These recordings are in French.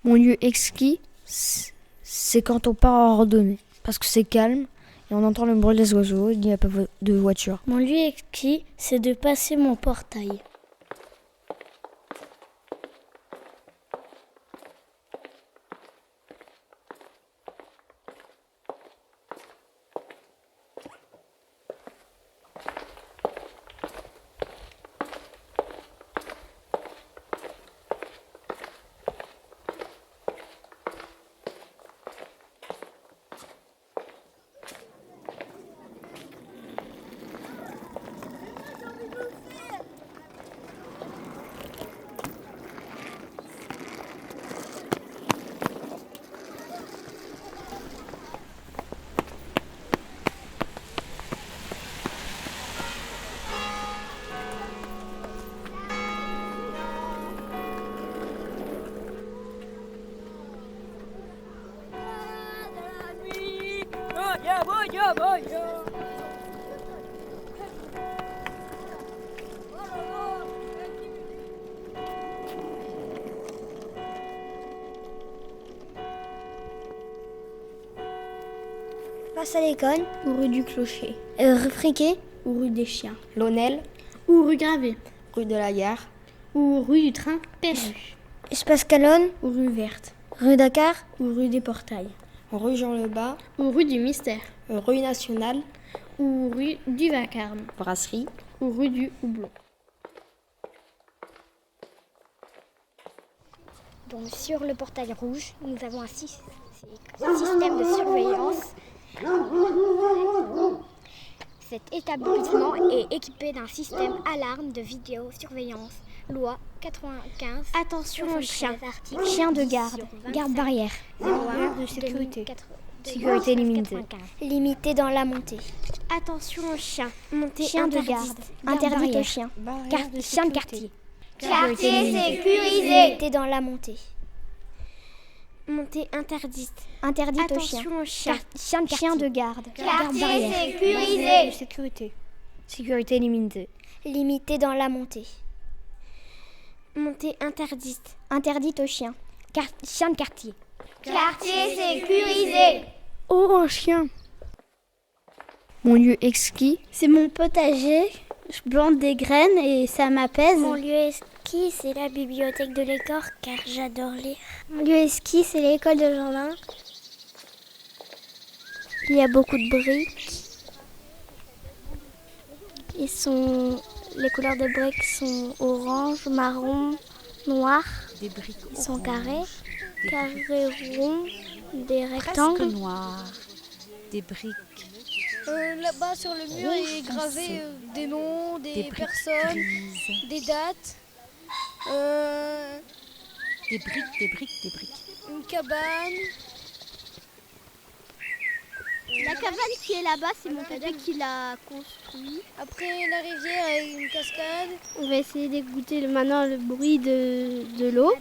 Mon lieu exquis, c'est quand on part en randonnée. Parce que c'est calme et on entend le bruit des oiseaux, il n'y a pas de voiture. Mon lieu exquis, c'est de passer mon portail. Face à l'école, Ou rue du Clocher. rue Friquet, Ou rue des Chiens. L'Aunel, Ou rue Gravée. rue de la Gare, Ou rue du Train Perru. Espace Calonne, Ou rue Verte. rue Dakar, Ou rue des Portails. rue Jean-Lebas, Ou rue du Mystère. rue Nationale, Ou rue du Vacarme. Brasserie, Ou rue du Houblon. Donc sur le portail rouge, nous avons un système de surveillance. Cet établissement est équipé d'un système alarme de vidéosurveillance. Loi 95. Attention aux chiens. Article chien de garde, garde barrière, 01 de sécurité. sécurité limitée. limité dans la montée. Attention aux chiens. Montée Chien de interdite. garde, interdit barrière. aux chiens. Barrière de Chien de sécurité. quartier. Quartier sécurisé. Limité dans la montée. Montée interdite. Interdit aux chiens. Attention aux chiens. Chien de garde, garde barrière, Barrière de sécurité. Sécurité limitée. limité dans la montée. Montée interdite. Interdit aux chiens. Chien de quartier. Quartier sécurisé. Oh, un chien. Mon lieu exquis, C'est mon potager. Je plante des graines et ça m'apaise. Mon lieu exquis, c'est la bibliothèque de l'école car j'adore lire. Mon lieu exquis, c'est l'école de Jeanlin. Il y a beaucoup de briques. Les couleurs des briques sont orange, marron, noir. Des briques Ils sont oranges, carrés, des carrés ronds, des presque rectangles. noirs, des briques Là-bas sur le mur rouge est gravé foncé, des noms, des des briques personnes, grises, des dates, des briques, une cabane. La cabane qui est là-bas, c'est mon papa qui l'a construit. Après la rivière et une cascade. On va essayer d'écouter maintenant le bruit de l'eau.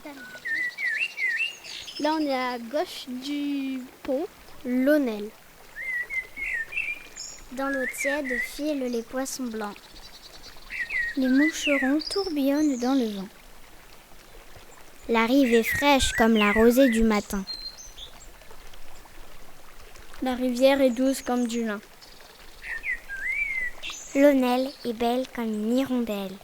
Là, on est à gauche du pont. L'Aunel. Dans l'eau tiède filent les poissons blancs. Les moucherons tourbillonnent dans le vent. La rive est fraîche comme la rosée du matin. La rivière est douce comme du lin. L'Aunel est belle comme une hirondelle.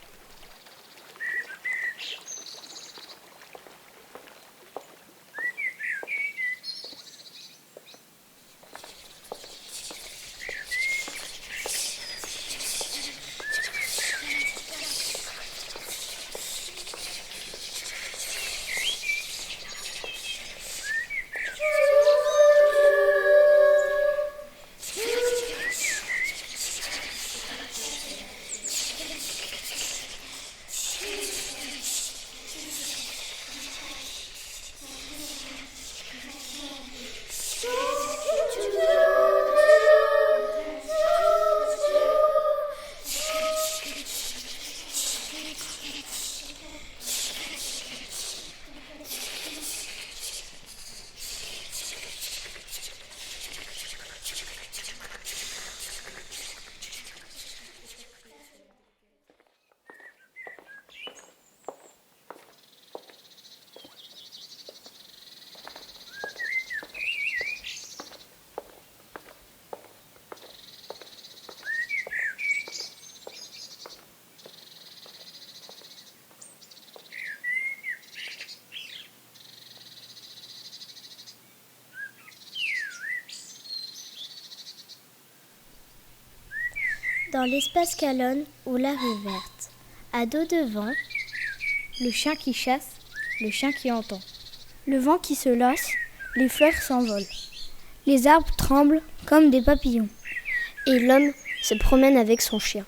Dans l'espace calonne ou la rue verte, à dos devant, Le chien qui chasse, le chien qui entend. Le vent qui se lasse, les fleurs s'envolent. Les arbres tremblent comme des papillons. Et l'homme se promène avec son chien.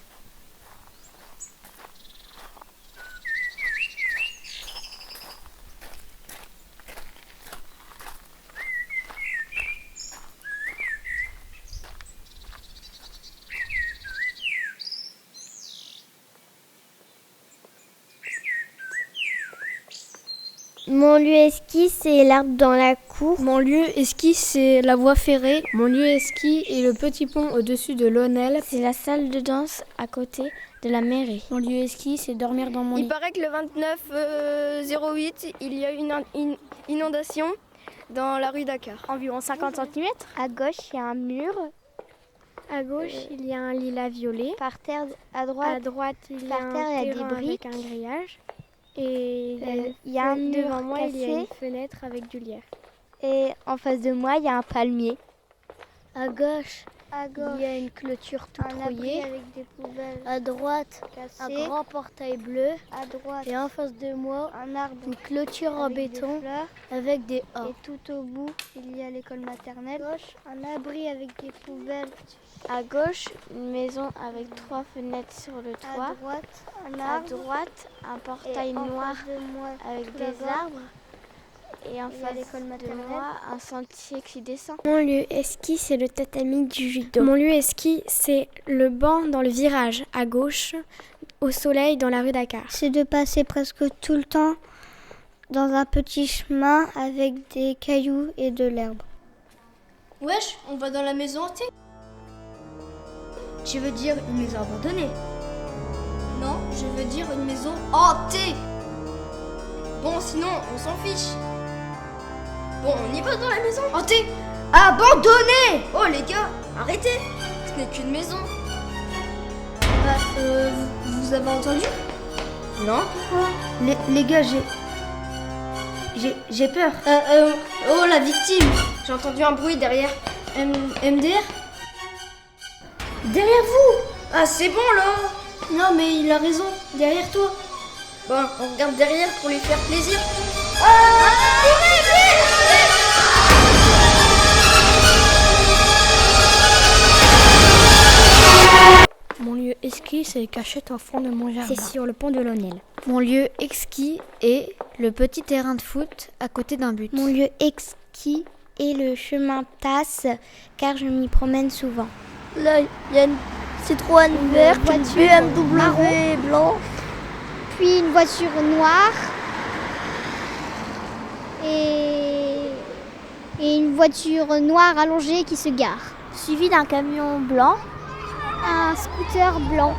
Mon lieu esquis, c'est l'arbre dans la cour. Mon lieu esquis, c'est la voie ferrée. Mon lieu esquis est le petit pont au-dessus de l'Aunel. C'est la salle de danse à côté de la mairie. Mon lieu esquis, c'est dormir dans mon lit. Il paraît que le 29-08, il y a une inondation dans la rue Dakar. Environ 50 cm. À gauche, il y a un mur. À gauche, il y a un lilas violet. Par terre, à droite, il y a des briques, un grillage. Et il y a un mur devant moi, il y a une fenêtre avec du lierre. Et en face de moi, il y a un palmier. À gauche, il y a une clôture toute rouillée avec des poubelles. À droite, un grand portail bleu. À droite, et en face de moi, un arbre, une clôture en béton avec des haies. Et tout au bout, il y a l'école maternelle. À gauche, un abri avec des poubelles. À gauche, une maison avec 3 fenêtres sur le toit. À droite, un arbre. À droite, un portail noir avec des arbres. Et en face de moi, un sentier qui descend. Mon lieu esquis, c'est le tatami du judo. Mon lieu esquis, c'est le banc dans le virage, à gauche, au soleil dans la rue Dakar. C'est de passer presque tout le temps dans un petit chemin avec des cailloux et de l'herbe. Wesh, on va dans la maison hantée. Je veux dire une maison abandonnée. Non, je veux dire une maison hantée. Bon, sinon, on s'en fiche. Bon, on y va dans la maison hantée. Abandonnée. Oh les gars, arrêtez. Ce n'est qu'une maison. Vous avez entendu? Non. Les gars, j'ai peur. Oh la victime. J'ai entendu un bruit derrière. MDR? Derrière vous. Ah c'est bon là. Non mais il a raison. Derrière toi. Bon, on regarde derrière pour lui faire plaisir. Mon lieu esquis, c'est les cachettes au fond de mon jardin. C'est sur le pont de l'Aunel. Mon lieu exquis est le petit terrain de foot à côté d'un but. Mon lieu exquis est le chemin Tasse, car je m'y promène souvent. Là, il y a une Citroën verte, une BMW blanche, puis une voiture noire et une voiture noire allongée qui se gare. Suivi d'un camion blanc, Un scooter blanc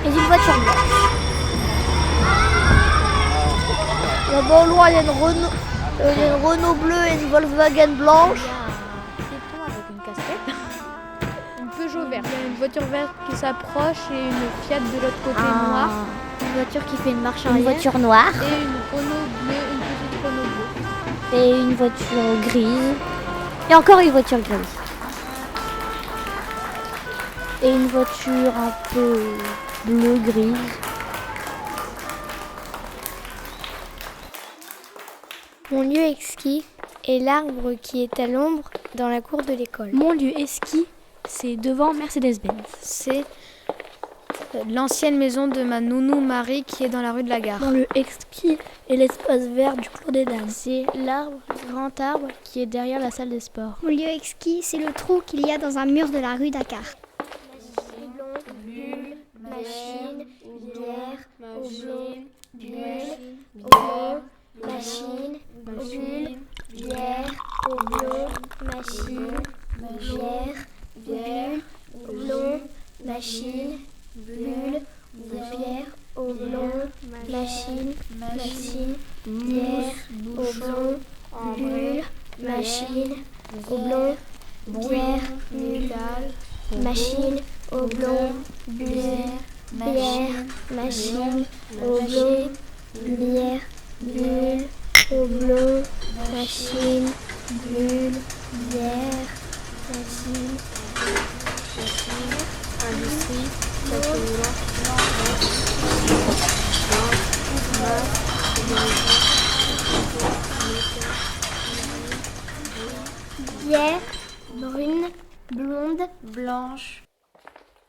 et une voiture blanche. Là-bas au loin, il y a une Renault bleue et une Volkswagen blanche. Avec une casquette. Une Peugeot verte. Il y a une voiture verte qui s'approche et une Fiat de l'autre côté noire. une voiture qui fait une marche Une arrière. voiture noire Et une Renault bleue, une petite Renault bleue. et une voiture grise. Et encore une voiture grise. Et une voiture un peu bleu-grise. Mon lieu exquis est l'arbre qui est à l'ombre dans la cour de l'école. Mon lieu esquis, c'est devant Mercedes-Benz. C'est l'ancienne maison de ma nounou Marie qui est dans la rue de la Gare. Mon lieu exquis est l'espace vert du Clos des Dames. C'est l'arbre, grand arbre, qui est derrière la salle des sports. Mon lieu exquis, c'est le trou qu'il y a dans un mur de la rue Dakar. Machine, bière, oblong, bulle, machine, bulle, bière, oblong, machine, bière, bulle, oblong, machine, bulle, bière, oblong, machine, bière, oblong, bulle, machine, oblong, bière, bulle, machine, oblong, bière, machine, oblong, bière, bulle, oblong, machine, bulle, bière, machine, industrie. Blanche.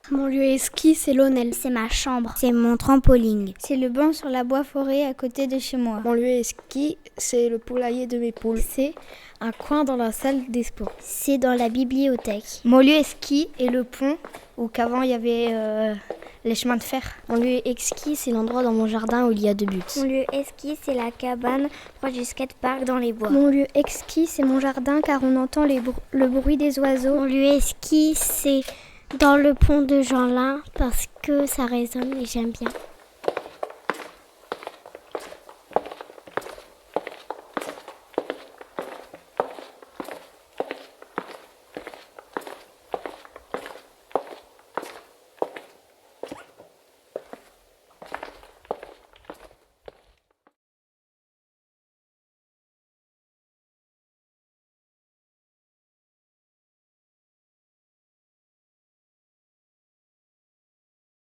Mon lieu est ski, c'est l'Aunel. C'est ma chambre. C'est mon trampoline. C'est le banc sur la bois-forêt à côté de chez moi. Mon lieu est ski, c'est le poulailler de mes poules. C'est un coin dans la salle des sports. C'est dans la bibliothèque. Mon lieu est ski et le pont où qu'avant il y avait les chemins de fer. Mon lieu est ski, c'est l'endroit dans mon jardin où il y a 2 buts. Mon lieu est ski, c'est la cabane proche du skatepark dans les bois. Mon lieu est ski, c'est mon jardin car on entend le bruit des oiseaux. Mon lieu est ski, c'est dans le pont de Jeanlin parce que ça résonne et j'aime bien.